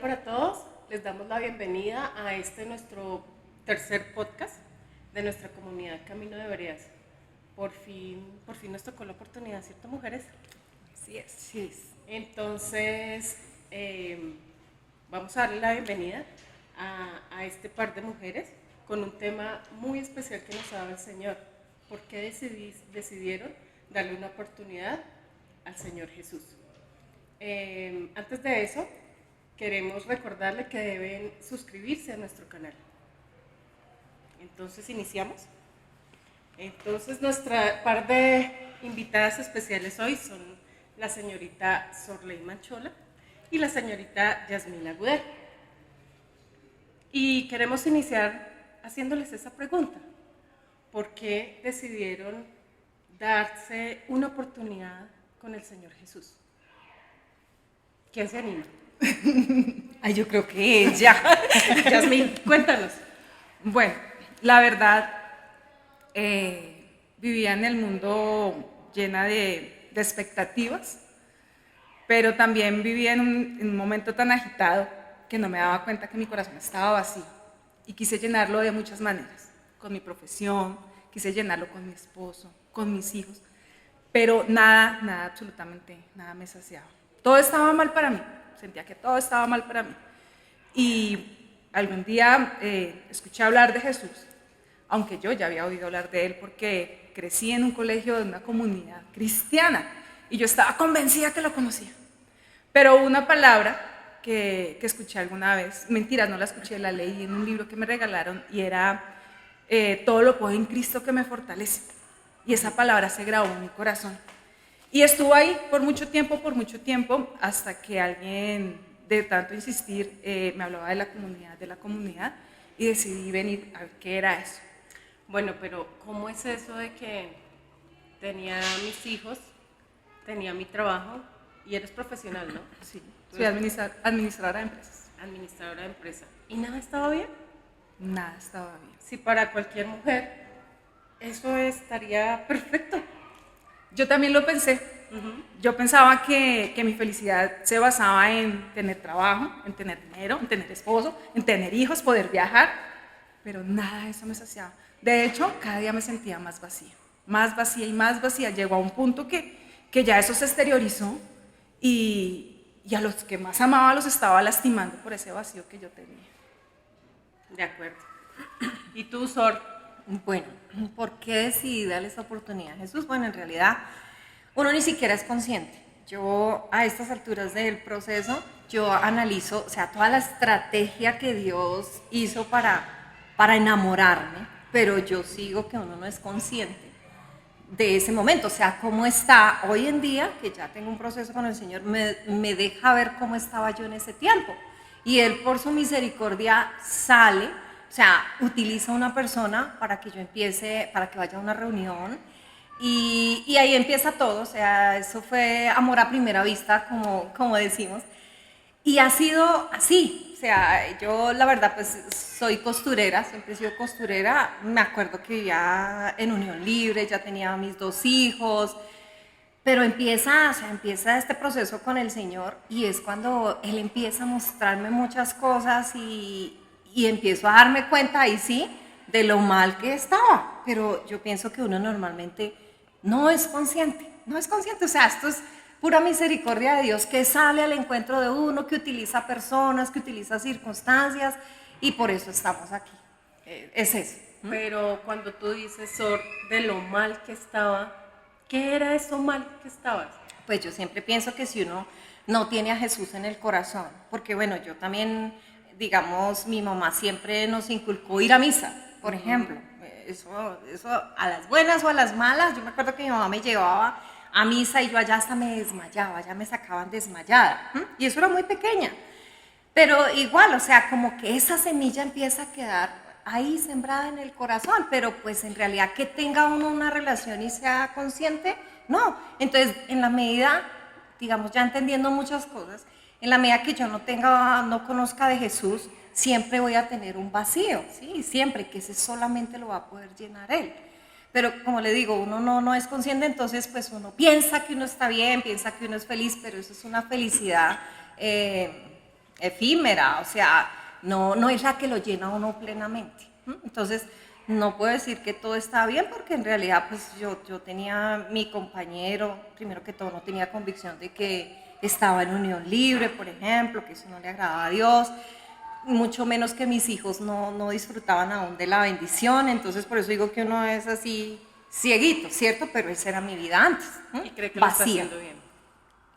para todos. Les damos la bienvenida a este nuestro tercer podcast de nuestra comunidad Camino de Veredas. Por fin nos tocó la oportunidad, ¿cierto, mujeres? Así es. Sí. Entonces, vamos a darle la bienvenida a este par de mujeres con un tema muy especial que nos ha dado el Señor. ¿Por qué decidieron darle una oportunidad al Señor Jesús? Antes de eso, queremos recordarle que deben suscribirse a nuestro canal. Entonces, iniciamos. Entonces, nuestra par de invitadas especiales hoy son la señorita Sorley Manchola y la señorita Yasmina Gudel. Y queremos iniciar haciéndoles esa pregunta. ¿Por qué decidieron darse una oportunidad con el Señor Jesús? ¿Quién se anima? Ay, yo creo que ella. Yasmín, cuéntanos. Bueno, la verdad, vivía en el mundo llena de expectativas, pero también vivía en un momento tan agitado que no me daba cuenta que mi corazón estaba vacío. Y quise llenarlo de muchas maneras, con mi profesión, quise llenarlo con mi esposo, con mis hijos, pero nada, absolutamente nada me saciaba. Todo estaba mal para mí, sentía que todo estaba mal para mí. Y algún día escuché hablar de Jesús, aunque yo ya había oído hablar de él porque crecí en un colegio de una comunidad cristiana y yo estaba convencida que lo conocía. Pero una palabra que escuché alguna vez, mentiras, no la escuché, la leí en un libro que me regalaron y era todo lo puedo en Cristo que me fortalece. Y esa palabra se grabó en mi corazón. Y estuvo ahí por mucho tiempo, hasta que alguien, de tanto insistir, me hablaba de la comunidad, y decidí venir a ver qué era eso. Bueno, pero ¿cómo es eso de que tenía mis hijos, tenía mi trabajo y eres profesional, no? Sí, soy administradora de empresas. Administradora de empresa. ¿Y nada estaba bien? Nada estaba bien. Si para cualquier mujer eso estaría perfecto. Yo también lo pensé. Yo pensaba que mi felicidad se basaba en tener trabajo, en tener dinero, en tener esposo, en tener hijos, poder viajar, pero nada de eso me saciaba. De hecho, cada día me sentía más vacía y más vacía. Llegó a un punto que ya eso se exteriorizó y a los que más amaba los estaba lastimando por ese vacío que yo tenía. De acuerdo. ¿Y tú, Sor? Bueno, ¿por qué decidí darle esta oportunidad a Jesús? Bueno, en realidad uno ni siquiera es consciente. Yo a estas alturas del proceso, yo analizo, o sea, toda la estrategia que Dios hizo para enamorarme, pero yo sigo que uno no es consciente de ese momento, o sea, cómo está hoy en día, que ya tengo un proceso con el Señor, me deja ver cómo estaba yo en ese tiempo. Y Él por su misericordia sale, o sea, utiliza una persona para que yo empiece, para que vaya a una reunión y ahí empieza todo, o sea, eso fue amor a primera vista, como decimos. Y ha sido así, o sea, yo la verdad pues soy costurera, siempre he sido costurera, me acuerdo que ya en unión libre, ya tenía mis 2 hijos, pero empieza este proceso con el Señor y es cuando Él empieza a mostrarme muchas cosas y empiezo a darme cuenta ahí sí de lo mal que estaba, pero yo pienso que uno normalmente no es consciente, o sea, esto es pura misericordia de Dios que sale al encuentro de uno, que utiliza personas, que utiliza circunstancias y por eso estamos aquí, es eso. Pero cuando tú dices, Sor, de lo mal que estaba, ¿qué era eso mal que estabas? Pues yo siempre pienso que si uno no tiene a Jesús en el corazón, porque bueno, yo también, digamos, mi mamá siempre nos inculcó ir a misa, por ejemplo, eso a las buenas o a las malas, yo me acuerdo que mi mamá me llevaba a misa y yo allá hasta me desmayaba, ya me sacaban desmayada, y eso era muy pequeña, pero igual, o sea, como que esa semilla empieza a quedar ahí sembrada en el corazón, pero pues en realidad que tenga uno una relación y sea consciente, no. Entonces, en la medida, digamos, ya entendiendo muchas cosas, en la medida que yo no conozca de Jesús, siempre voy a tener un vacío, ¿sí? Siempre, que ese solamente lo va a poder llenar Él. Pero como le digo, uno no es consciente, entonces pues uno piensa que uno está bien, piensa que uno es feliz, pero eso es una felicidad efímera, o sea, no es la que lo llena a uno plenamente. Entonces, no puedo decir que todo está bien porque en realidad pues yo tenía mi compañero, primero que todo no tenía convicción de que estaba en unión libre, por ejemplo, que eso no le agradaba a Dios, mucho menos que mis hijos no disfrutaban aún de la bendición, entonces por eso digo que uno es así cieguito, ¿cierto? Pero esa era mi vida antes, Y cree que lo está vacía. haciendo bien.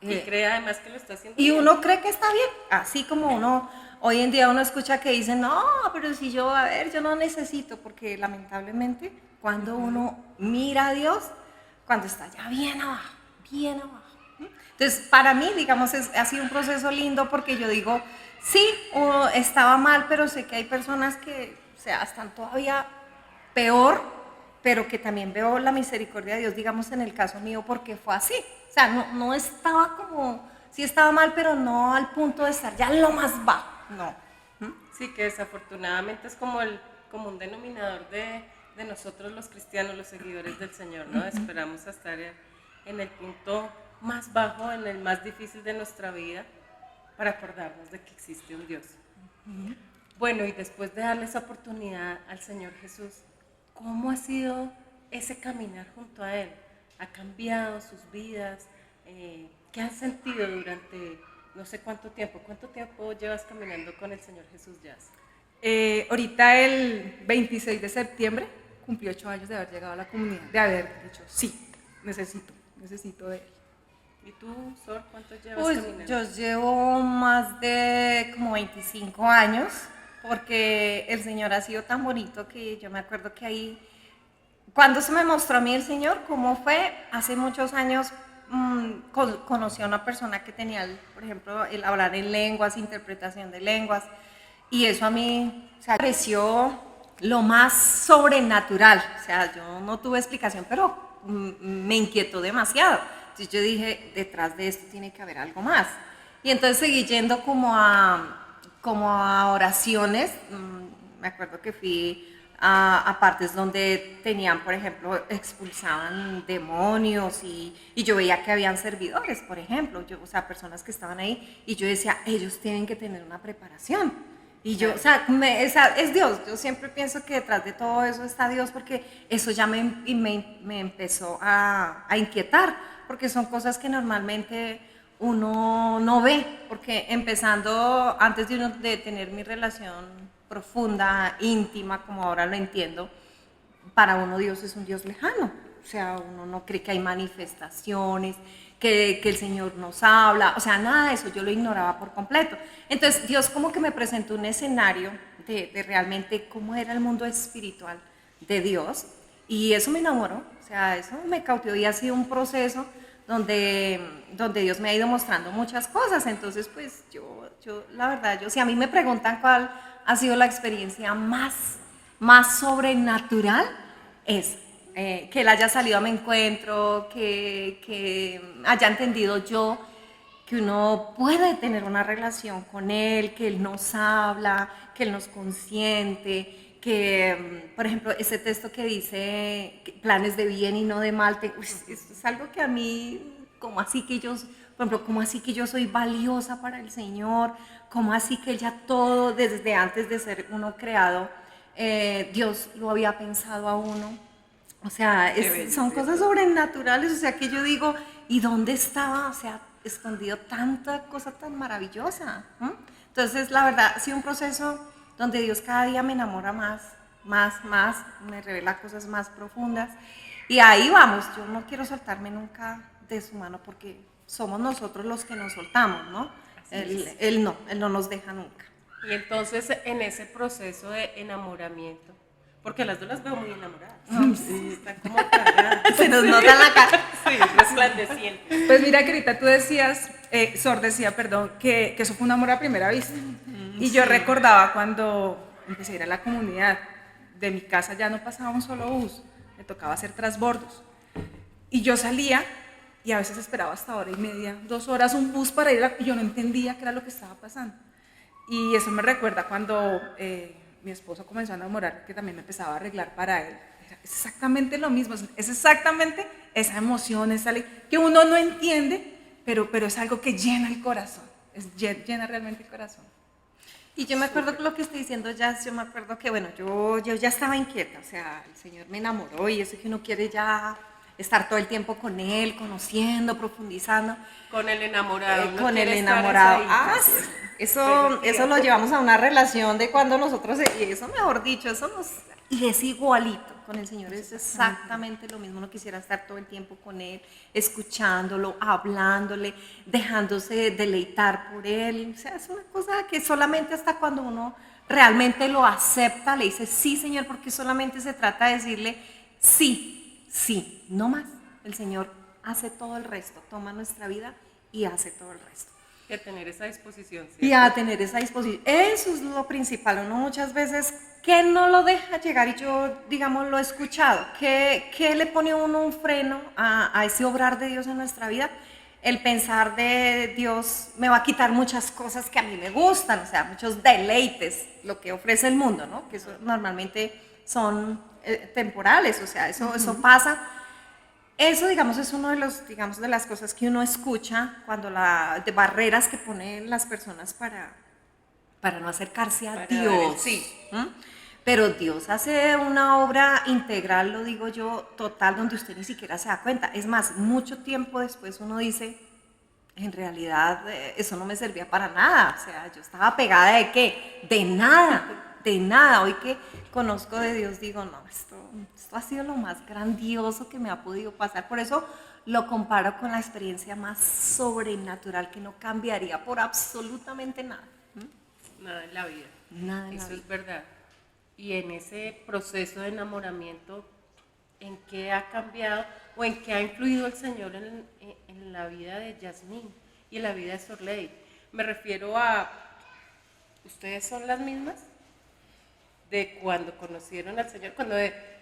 Y cree además que lo está haciendo Y bien. uno cree que está bien, así como uno, hoy en día uno escucha que dicen, no, pero si yo, a ver, yo no necesito, porque lamentablemente cuando uno mira a Dios, cuando está ya bien abajo, bien abajo. Entonces, para mí, digamos, ha sido un proceso lindo porque yo digo, sí, uno estaba mal, pero sé que hay personas que, o sea, están todavía peor, pero que también veo la misericordia de Dios, digamos, en el caso mío, porque fue así. O sea, no estaba como, sí estaba mal, pero no al punto de estar ya en lo más bajo, no. Sí, que desafortunadamente es como el común denominador de nosotros los cristianos, los seguidores del Señor, ¿no? Esperamos a estar en el punto más bajo, en el más difícil de nuestra vida, para acordarnos de que existe un Dios. Bueno, y después de darle esa oportunidad al Señor Jesús, ¿cómo ha sido ese caminar junto a Él? ¿Ha cambiado sus vidas? ¿Qué han sentido durante no sé cuánto tiempo? ¿Cuánto tiempo llevas caminando con el Señor Jesús, Jazz? Ahorita el 26 de septiembre cumplí 8 años de haber llegado a la comunidad, de haber dicho, sí, necesito de Él. ¿Y tú, Sor, cuánto llevas Pues caminando? yo llevo más de como 25 años, porque el Señor ha sido tan bonito que yo me acuerdo que ahí, cuando se me mostró a mí el Señor, cómo fue, hace muchos años conocí a una persona que tenía, por ejemplo, el hablar en lenguas, interpretación de lenguas, y eso a mí, o sea, pareció lo más sobrenatural, o sea, yo no tuve explicación, pero me inquietó demasiado. Entonces yo dije, detrás de esto tiene que haber algo más. Y entonces seguí yendo como a oraciones. Me acuerdo que fui a partes donde tenían, por ejemplo, expulsaban demonios y yo veía que habían servidores, por ejemplo, o sea, personas que estaban ahí y yo decía, ellos tienen que tener una preparación. Y yo, o sea, es Dios. Yo siempre pienso que detrás de todo eso está Dios porque eso ya me empezó a inquietar, porque son cosas que normalmente uno no ve, porque empezando antes de tener mi relación profunda, íntima, como ahora lo entiendo, para uno Dios es un Dios lejano. O sea, uno no cree que hay manifestaciones, que el Señor nos habla, o sea, nada de eso, yo lo ignoraba por completo. Entonces Dios como que me presentó un escenario de realmente cómo era el mundo espiritual de Dios y eso me enamoró, o sea, eso me cautivó y ha sido un proceso donde Dios me ha ido mostrando muchas cosas. Entonces, pues yo la verdad, si a mí me preguntan cuál ha sido la experiencia más sobrenatural, es que Él haya salido a mi encuentro, que haya entendido yo que uno puede tener una relación con Él, que Él nos habla, que Él nos consiente, que, por ejemplo, ese texto que dice planes de bien y no de mal, esto es algo que a mí, como así que yo, por ejemplo, como así que yo soy valiosa para el Señor, como así que ya todo, desde antes de ser uno creado, Dios lo había pensado a uno. O sea, son cosas sobrenaturales, o sea, que yo digo, ¿y dónde estaba? O sea, escondido tanta cosa tan maravillosa. Entonces, la verdad, ha sido un proceso donde Dios cada día me enamora más, me revela cosas más profundas. Y ahí vamos, yo no quiero soltarme nunca de su mano porque somos nosotros los que nos soltamos, ¿no? Él no nos deja nunca. Y entonces en ese proceso de enamoramiento, porque las dos las veo muy enamoradas. Sí, están como cargadas. Se nos nota en la cara. Sí, resplandecientes. Pues mira que ahorita tú decías, Sor decía, perdón, que eso fue un amor a primera vista. Y yo recordaba cuando empecé a ir a la comunidad, de mi casa ya no pasaba un solo bus, me tocaba hacer transbordos. Y yo salía y a veces esperaba hasta hora y media, 2 horas un bus para ir y yo no entendía qué era lo que estaba pasando. Y eso me recuerda cuando mi esposo comenzó a enamorar, que también me empezaba a arreglar para él. Era exactamente lo mismo, es exactamente esa emoción, esa que uno no entiende, pero es algo que llena el corazón. llena realmente el corazón. Y yo me acuerdo que lo que estoy diciendo ya, yo me acuerdo que, bueno, yo ya estaba inquieta, o sea, el Señor me enamoró y eso que uno quiere ya estar todo el tiempo con Él, conociendo, profundizando. Con el enamorado. uno Con el quiere estar enamorado. ahí. Ah, Así es. eso lo llevamos a una relación de cuando nosotros, y eso mejor dicho, y es igualito. Con el Señor es exactamente lo mismo. Uno quisiera estar todo el tiempo con Él, escuchándolo, hablándole, dejándose deleitar por Él. O sea, es una cosa que solamente hasta cuando uno realmente lo acepta, le dice sí, Señor, porque solamente se trata de decirle sí, sí, no más. El Señor hace todo el resto, toma nuestra vida y hace todo el resto. Que tener esa disposición. Y ¿cierto? a tener esa disposición. Eso es lo principal. Uno muchas veces que no lo deja llegar, y yo, digamos, lo he escuchado, que le pone a uno un freno a ese obrar de Dios en nuestra vida. El pensar de Dios me va a quitar muchas cosas que a mí me gustan, o sea, muchos deleites, lo que ofrece el mundo, ¿no? Que eso normalmente son temporales, o sea, eso pasa. Eso, digamos, es uno de los, digamos, de las cosas que uno escucha cuando de barreras que ponen las personas para no acercarse a Para Dios. dar el sí. ¿Mm? Pero Dios hace una obra integral, lo digo yo, total, donde usted ni siquiera se da cuenta. Es más, mucho tiempo después uno dice, en realidad eso no me servía para nada. O sea, yo estaba pegada de qué? De nada, de nada. Hoy que conozco de Dios digo, no, esto ha sido lo más grandioso que me ha podido pasar. Por eso lo comparo con la experiencia más sobrenatural que no cambiaría por absolutamente nada. Nada en la vida. Nada en la Eso vida. es verdad. Y en ese proceso de enamoramiento, ¿en qué ha cambiado o en qué ha influido el Señor en la vida de Yasmín y en la vida de Sorley? Me refiero a, ¿ustedes son las mismas? De cuando conocieron al Señor, cuando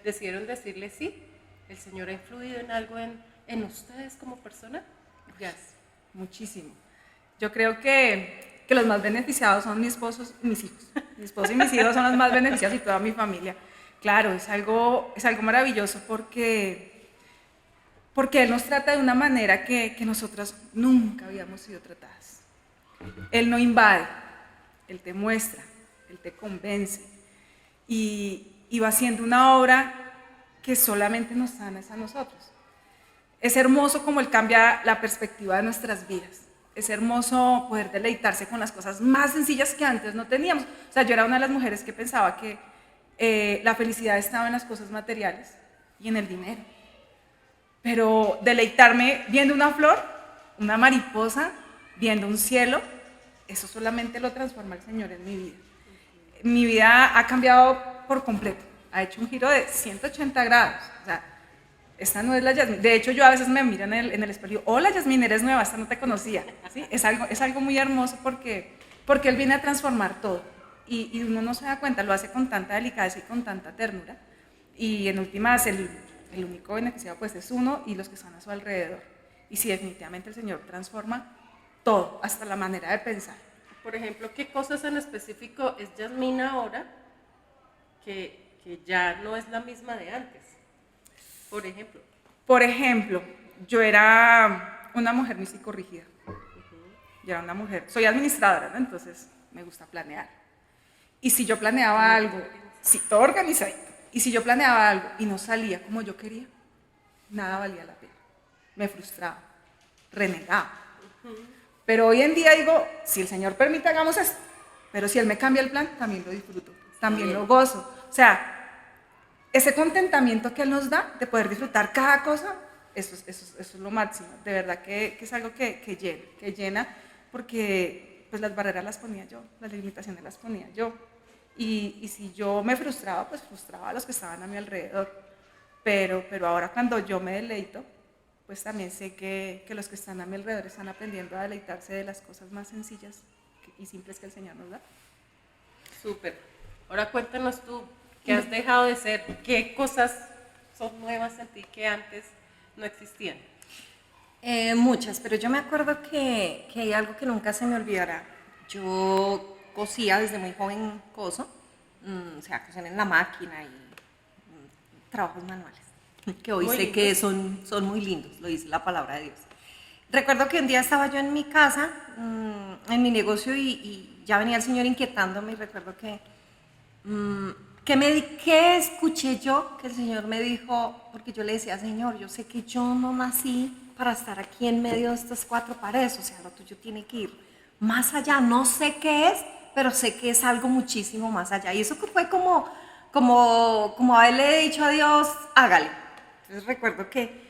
decidieron decirle sí, ¿el Señor ha influido en algo en ustedes como persona? Yas. Muchísimo. Yo creo que los más beneficiados son mi esposo y mis hijos. Mi esposo y mis hijos son los más beneficiados y toda mi familia. Claro, es algo maravilloso porque Él nos trata de una manera que nosotras nunca habíamos sido tratadas. Él no invade, Él te muestra, Él te convence y va haciendo una obra que solamente nos sana es a nosotros. Es hermoso como Él cambia la perspectiva de nuestras vidas. Es hermoso poder deleitarse con las cosas más sencillas que antes no teníamos. O sea, yo era una de las mujeres que pensaba que la felicidad estaba en las cosas materiales y en el dinero. Pero deleitarme viendo una flor, una mariposa, viendo un cielo, eso solamente lo transforma el Señor en mi vida. Mi vida ha cambiado por completo, ha hecho un giro de 180 grados. O sea, esta no es la Yasmín. De hecho, yo a veces me miro en el espejo y digo, hola Yasmín, eres nueva, esta no te conocía. ¿Sí? Es algo muy hermoso porque Él viene a transformar todo. Y uno no se da cuenta, lo hace con tanta delicadeza y con tanta ternura. Y en últimas, el único beneficiado pues es uno y los que están a su alrededor. Y sí, definitivamente el Señor transforma todo, hasta la manera de pensar. Por ejemplo, ¿qué cosas en específico es Yasmín ahora que ya no es la misma de antes? Por ejemplo, yo era una mujer muy psicorrígida. Yo era una mujer, soy administradora, ¿no? Entonces me gusta planear. Y si yo planeaba algo, sí, todo organizadito, y si yo planeaba algo y no salía como yo quería, nada valía la pena. Me frustraba, renegaba. Pero hoy en día digo, si el Señor permite, hagamos esto. Pero si Él me cambia el plan, también lo disfruto, también lo gozo. O sea, ese contentamiento que Él nos da de poder disfrutar cada cosa, eso es lo máximo. De verdad que es algo que llena, porque pues las barreras las ponía yo, las limitaciones las ponía yo. Y si yo me frustraba, pues frustraba a los que estaban a mi alrededor. Pero ahora cuando yo me deleito, pues también sé que los que están a mi alrededor están aprendiendo a deleitarse de las cosas más sencillas y simples que el Señor nos da. Súper. Ahora cuéntanos tú, ¿qué has dejado de ser? ¿Qué cosas son nuevas en ti que antes no existían? Muchas, pero yo me acuerdo que hay algo que nunca se me olvidará. Yo cosía desde muy joven, coso, o sea, coser en la máquina y trabajos manuales, que hoy Muy sé lindos. que son muy lindos, lo dice la palabra de Dios. Recuerdo que un día estaba yo en mi casa en mi negocio y ya venía el Señor inquietándome y recuerdo ¿qué escuché yo? Que el Señor me dijo, porque yo le decía, Señor, yo sé que yo no nací para estar aquí en medio de estas cuatro paredes, o sea, lo tuyo tiene que ir más allá, no sé qué es, pero sé que es algo muchísimo más allá. Y eso que fue como haberle dicho a Dios, hágale. Entonces recuerdo que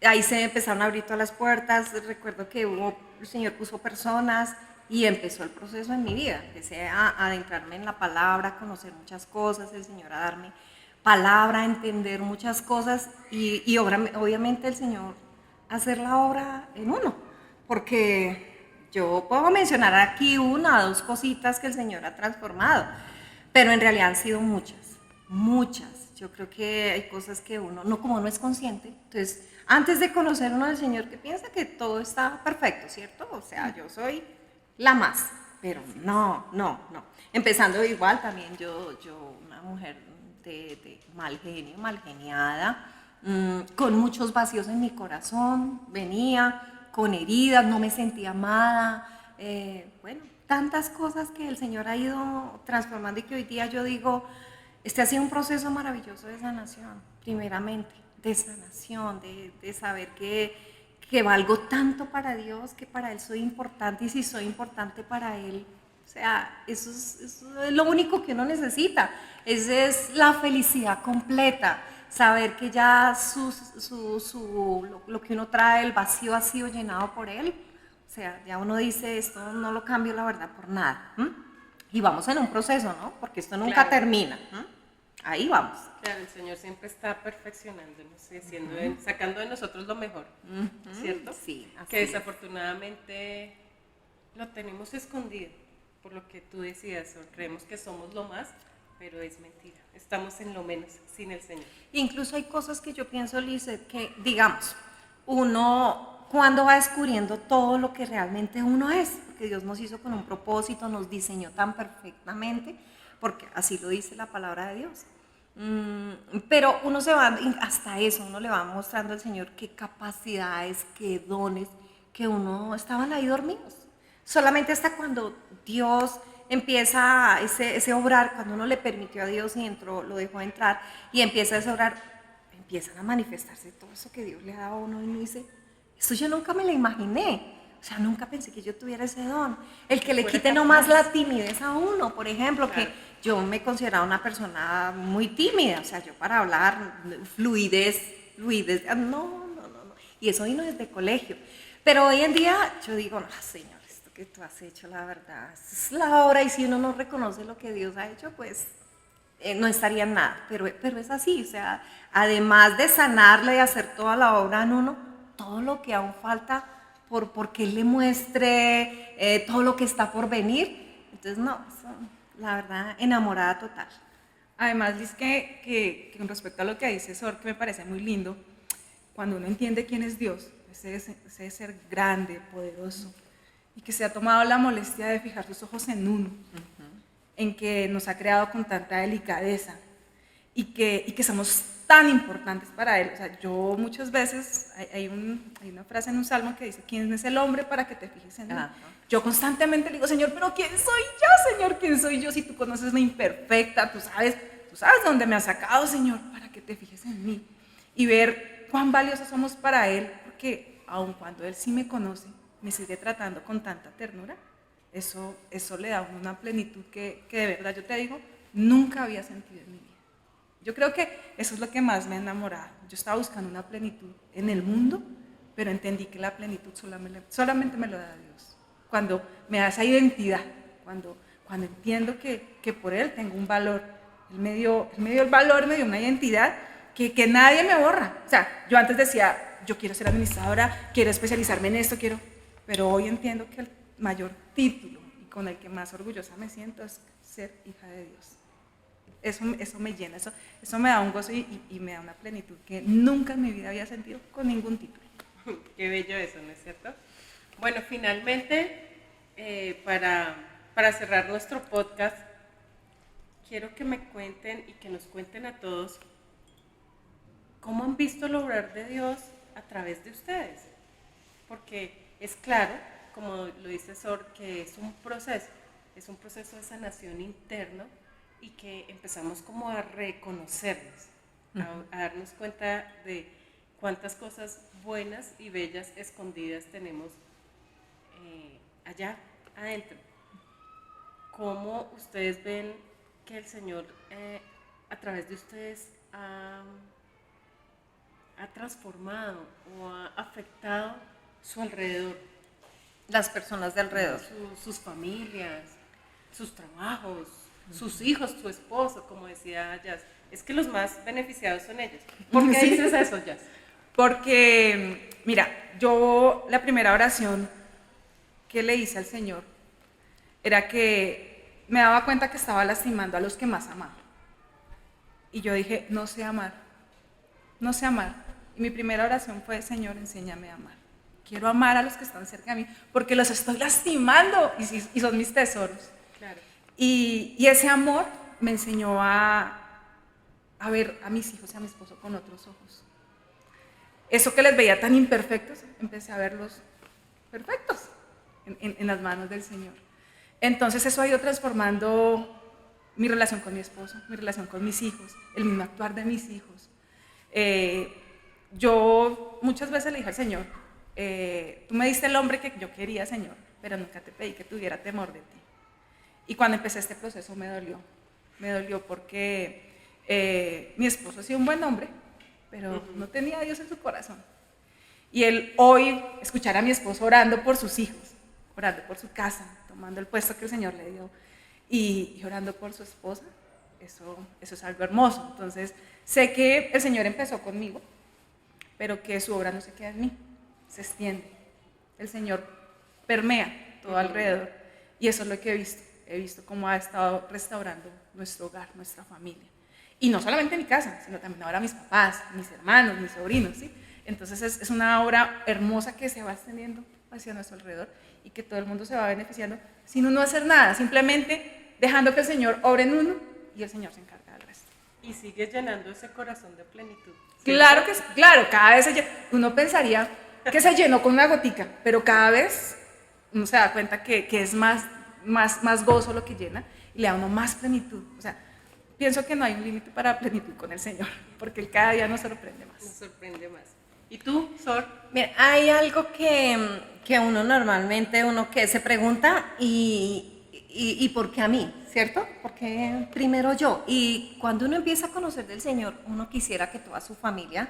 ahí se empezaron a abrir todas las puertas, recuerdo que el Señor puso personas y empezó el proceso en mi vida. Empecé a adentrarme en la palabra, a conocer muchas cosas, el Señor a darme palabra, a entender muchas cosas y obviamente el Señor a hacer la obra en uno, porque yo puedo mencionar aquí una o dos cositas que el Señor ha transformado, pero en realidad han sido muchas, muchas. Yo creo que hay cosas que uno, no como no es consciente, entonces antes de conocer uno al Señor que piensa que todo está perfecto, ¿cierto? O sea, yo soy la más, pero no. Empezando igual también yo una mujer de mal genio, mal geniada, con muchos vacíos en mi corazón, venía con heridas, no me sentía amada, bueno, tantas cosas que el Señor ha ido transformando y que hoy día yo digo, ha sido un proceso maravilloso de sanación, primeramente, de sanación, de saber que valgo tanto para Dios, que para Él soy importante y si soy importante para Él, o sea, eso es lo único que uno necesita, esa es la felicidad completa, saber que ya lo que uno trae, el vacío ha sido llenado por Él, o sea, ya uno dice, esto no lo cambio la verdad por nada. Y vamos en un proceso, ¿no? Porque esto nunca termina. Ahí vamos. Claro, el Señor siempre está perfeccionándonos y sacando de nosotros lo mejor, ¿cierto? Sí, así que desafortunadamente lo tenemos escondido, por lo que tú decías, o creemos que somos lo más, pero es mentira. Estamos en lo menos sin el Señor. Incluso hay cosas que yo pienso, Lizeth, que digamos, uno cuando va descubriendo todo lo que realmente uno es, porque Dios nos hizo con un propósito, nos diseñó tan perfectamente, porque así lo dice la palabra de Dios. Pero uno se va, hasta eso, uno le va mostrando al Señor qué capacidades, qué dones, que uno estaban ahí dormidos. Solamente hasta cuando Dios empieza ese obrar, cuando uno le permitió a Dios y entró, lo dejó entrar y empieza a obrar, empiezan a manifestarse todo eso que Dios le ha dado a uno y uno dice, esto yo nunca me lo imaginé. O sea, nunca pensé que yo tuviera ese don. El que le quite nomás la timidez a uno, por ejemplo, claro. Que yo me consideraba una persona muy tímida, o sea, yo para hablar, fluidez, no. Y eso vino desde colegio. Pero hoy en día yo digo, no, Señor, esto que tú has hecho, la verdad, es la obra y si uno no reconoce lo que Dios ha hecho, pues no estaría en nada. Pero es así, o sea, además de sanarle y hacer toda la obra en uno, todo lo que aún falta porque Él le muestre todo lo que está por venir. Entonces, no, eso, la verdad, enamorada total. Además, Liz, que con respecto a lo que dice Sor, que me parece muy lindo, cuando uno entiende quién es Dios, ese ser grande, poderoso, y que se ha tomado la molestia de fijar sus ojos en uno, en que nos ha creado con tanta delicadeza, y que somos tan importantes para Él. O sea, yo muchas veces, hay una frase en un salmo que dice, ¿quién es el hombre para que te fijes en él? Yo constantemente le digo, Señor, pero ¿quién soy yo, Señor? ¿Quién soy yo? Si tú conoces mi imperfecta, tú sabes de dónde me has sacado, Señor, para que te fijes en mí. Y ver cuán valiosos somos para Él, porque aun cuando Él sí me conoce, me sigue tratando con tanta ternura, eso le da una plenitud que de verdad, yo te digo, nunca había sentido en mi vida. Yo creo que eso es lo que más me ha enamorado. Yo estaba buscando una plenitud en el mundo, pero entendí que la plenitud solamente me lo da Dios. Cuando me da esa identidad, cuando entiendo que por Él tengo un valor, Él me dio el valor, me dio una identidad que nadie me borra. O sea, yo antes decía, yo quiero ser administradora, quiero especializarme en esto, pero hoy entiendo que el mayor título y con el que más orgullosa me siento es ser hija de Dios. Eso me llena, eso me da un gozo y me da una plenitud que nunca en mi vida había sentido con ningún título. Qué bello eso, ¿no es cierto? Bueno, finalmente, para cerrar nuestro podcast, quiero que me cuenten y que nos cuenten a todos cómo han visto el obrar de Dios a través de ustedes. Porque es claro como lo dice Sor, que es un proceso de sanación interno y que empezamos como a reconocernos, a darnos cuenta de cuántas cosas buenas y bellas escondidas tenemos allá adentro. ¿Cómo ustedes ven que el Señor a través de ustedes ha transformado o ha afectado su alrededor? Las personas de alrededor. Sus familias, sus trabajos, sus hijos, su esposo, como decía Jazz. Es que los más beneficiados son ellos. ¿Por qué dices eso, Jazz? Porque, mira, yo la primera oración que le hice al Señor era que me daba cuenta que estaba lastimando a los que más amaba. Y yo dije, no sé amar, no sé amar. Y mi primera oración fue, Señor, enséñame a amar. Quiero amar a los que están cerca de mí, porque los estoy lastimando y son mis tesoros. Claro. Y ese amor me enseñó a ver a mis hijos y a mi esposo con otros ojos. Eso que les veía tan imperfectos, empecé a verlos perfectos en las manos del Señor. Entonces eso ha ido transformando mi relación con mi esposo, mi relación con mis hijos, el mismo actuar de mis hijos. Yo muchas veces le dije al Señor, tú me diste el hombre que yo quería, Señor, pero nunca te pedí que tuviera temor de ti. Y cuando empecé este proceso me dolió porque mi esposo ha sido un buen hombre, pero no tenía a Dios en su corazón. Y él hoy, escuchar a mi esposo orando por sus hijos, orando por su casa, tomando el puesto que el Señor le dio y orando por su esposa, eso es algo hermoso. Entonces, sé que el Señor empezó conmigo, pero que su obra no se queda en mí, se extiende. El Señor permea todo alrededor y eso es lo que he visto. He visto cómo ha estado restaurando nuestro hogar, nuestra familia. Y no solamente mi casa, sino también ahora mis papás, mis hermanos, mis sobrinos, ¿sí? Entonces es una obra hermosa que se va extendiendo hacia nuestro alrededor y que todo el mundo se va beneficiando sin uno hacer nada, simplemente dejando que el Señor obre en uno y el Señor se encarga del resto. Y sigue llenando ese corazón de plenitud. Claro que sí, claro, cada vez uno pensaría que se llenó con una gotica, pero cada vez uno se da cuenta que es más gozo lo que llena y le da a uno más plenitud. O sea, pienso que no hay un límite para plenitud con el Señor, porque Él cada día nos sorprende más. Nos sorprende más. ¿Y tú, Sor? Mira, hay algo que uno normalmente, que se pregunta y ¿por qué a mí? ¿Cierto? ¿Por qué primero yo? Y cuando uno empieza a conocer del Señor, uno quisiera que toda su familia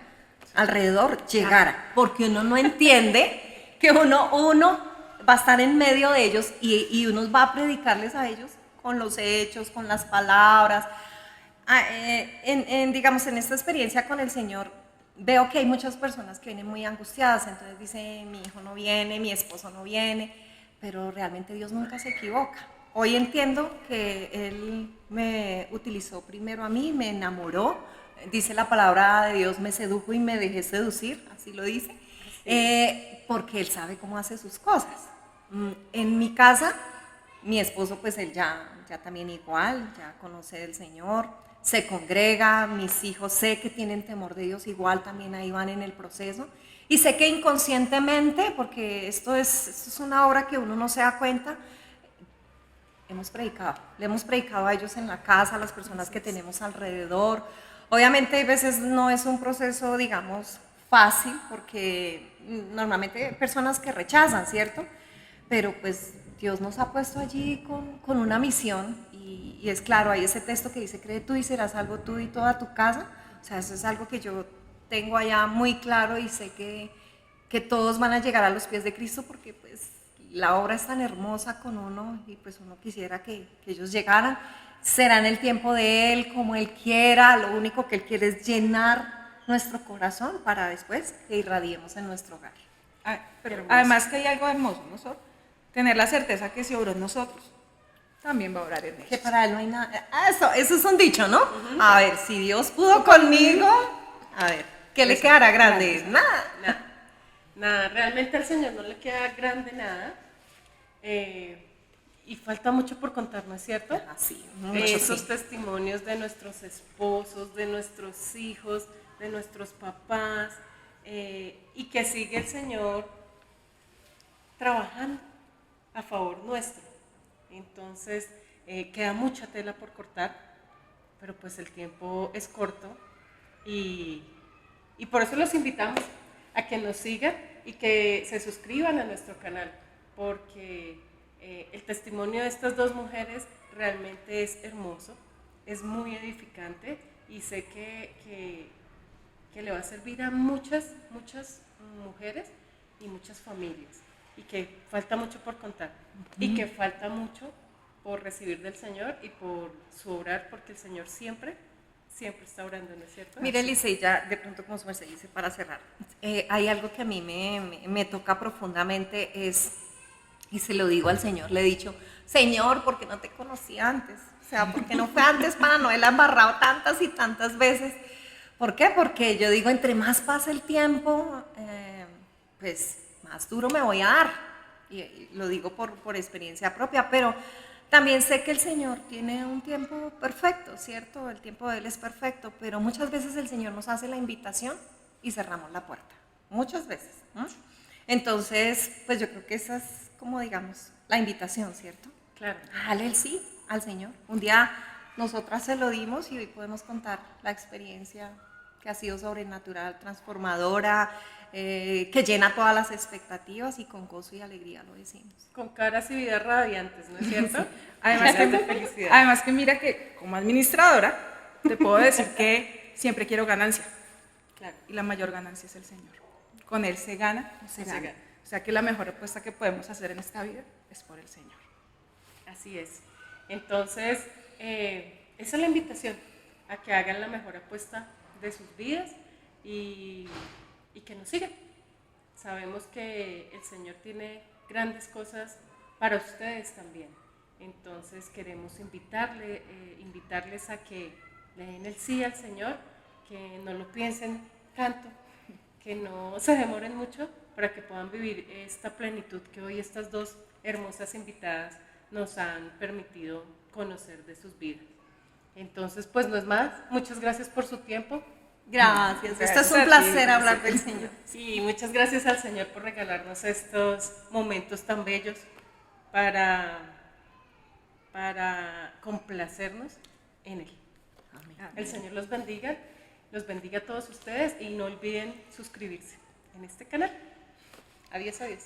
alrededor llegara, porque uno no entiende que uno va a estar en medio de ellos y uno va a predicarles a ellos con los hechos, con las palabras. Digamos, en esta experiencia con el Señor, veo que hay muchas personas que vienen muy angustiadas, entonces dicen, mi hijo no viene, mi esposo no viene, pero realmente Dios nunca se equivoca. Hoy entiendo que Él me utilizó primero a mí, me enamoró, dice la palabra de Dios, me sedujo y me dejé seducir, así lo dice, porque Él sabe cómo hace sus cosas. En mi casa, mi esposo, pues él ya también igual, ya conoce del Señor, se congrega, mis hijos sé que tienen temor de Dios, igual también ahí van en el proceso. Y sé que inconscientemente, porque esto es una obra que uno no se da cuenta, le hemos predicado a ellos en la casa, a las personas que tenemos alrededor. Obviamente a veces no es un proceso, digamos, fácil, porque normalmente hay personas que rechazan, ¿cierto? Pero pues Dios nos ha puesto allí con una misión y es claro, hay ese texto que dice, cree tú y serás salvo tú y toda tu casa. O sea, eso es algo que yo tengo allá muy claro y sé que todos van a llegar a los pies de Cristo porque pues la obra es tan hermosa con uno y pues uno quisiera que ellos llegaran. Será en el tiempo de Él, como Él quiera, lo único que Él quiere es llenar nuestro corazón para después que irradiemos en nuestro hogar. Pero además que hay algo hermoso, ¿no, Sor? Tener la certeza que si obró en nosotros, también va a obrar en ellos. Que para Él no hay nada. Eso es un dicho, ¿no? A ver, si Dios pudo conmigo, a ver, ¿qué le quedará grande? Nada, realmente al Señor no le queda grande nada. Y falta mucho por contar, ¿no es cierto? Sí, esos testimonios de nuestros esposos, de nuestros hijos, de nuestros papás, y que sigue el Señor trabajando entonces queda mucha tela por cortar, pero pues el tiempo es corto y por eso los invitamos a que nos sigan y que se suscriban a nuestro canal, porque el testimonio de estas dos mujeres realmente es hermoso, es muy edificante y sé que le va a servir a muchas mujeres y muchas familias, y que falta mucho por contar y que falta mucho por recibir del Señor y por su obrar, porque el Señor siempre está orando, ¿no es cierto? Mire, Licey, ya de pronto como su merced dice, para cerrar, hay algo que a mí me toca profundamente, y se lo digo al Señor, le he dicho, Señor, ¿por qué no te conocí antes? O sea, ¿por qué no fue antes para no haberla embarrado tantas y tantas veces? ¿Por qué? Porque yo digo, entre más pasa el tiempo, pues más duro me voy a dar. Y lo digo por experiencia propia, pero también sé que el Señor tiene un tiempo perfecto, ¿cierto? El tiempo de Él es perfecto, pero muchas veces el Señor nos hace la invitación y cerramos la puerta. Muchas veces, ¿no? Entonces, pues yo creo que esa es como, digamos, la invitación, ¿cierto? Claro. Dale el sí al Señor. Un día nosotras se lo dimos y hoy podemos contar la experiencia que ha sido sobrenatural, transformadora, que llena todas las expectativas y con gozo y alegría lo decimos. Con caras y vidas radiantes, ¿no es cierto? Además Llenas de felicidad. además que mira que como administradora te puedo decir que siempre quiero ganancia. Claro. Y la mayor ganancia es el Señor. Con Él se gana o se Se gana. gana. O sea que la mejor apuesta que podemos hacer en esta vida es por el Señor. Así es. Entonces, esa es la invitación, a que hagan la mejor apuesta de sus vidas y que nos sigan. Sabemos que el Señor tiene grandes cosas para ustedes también. Entonces queremos invitarles a que le den el sí al Señor, que no lo piensen tanto, que no se demoren mucho para que puedan vivir esta plenitud que hoy estas dos hermosas invitadas nos han permitido conocer de sus vidas. Entonces, pues no es más, muchas gracias por su tiempo. Gracias, esto Gracias es un a ti, placer gracias. hablar del Señor. Y muchas gracias al Señor por regalarnos estos momentos tan bellos para complacernos en Él. El Señor los bendiga a todos ustedes y no olviden suscribirse en este canal. Adiós, adiós.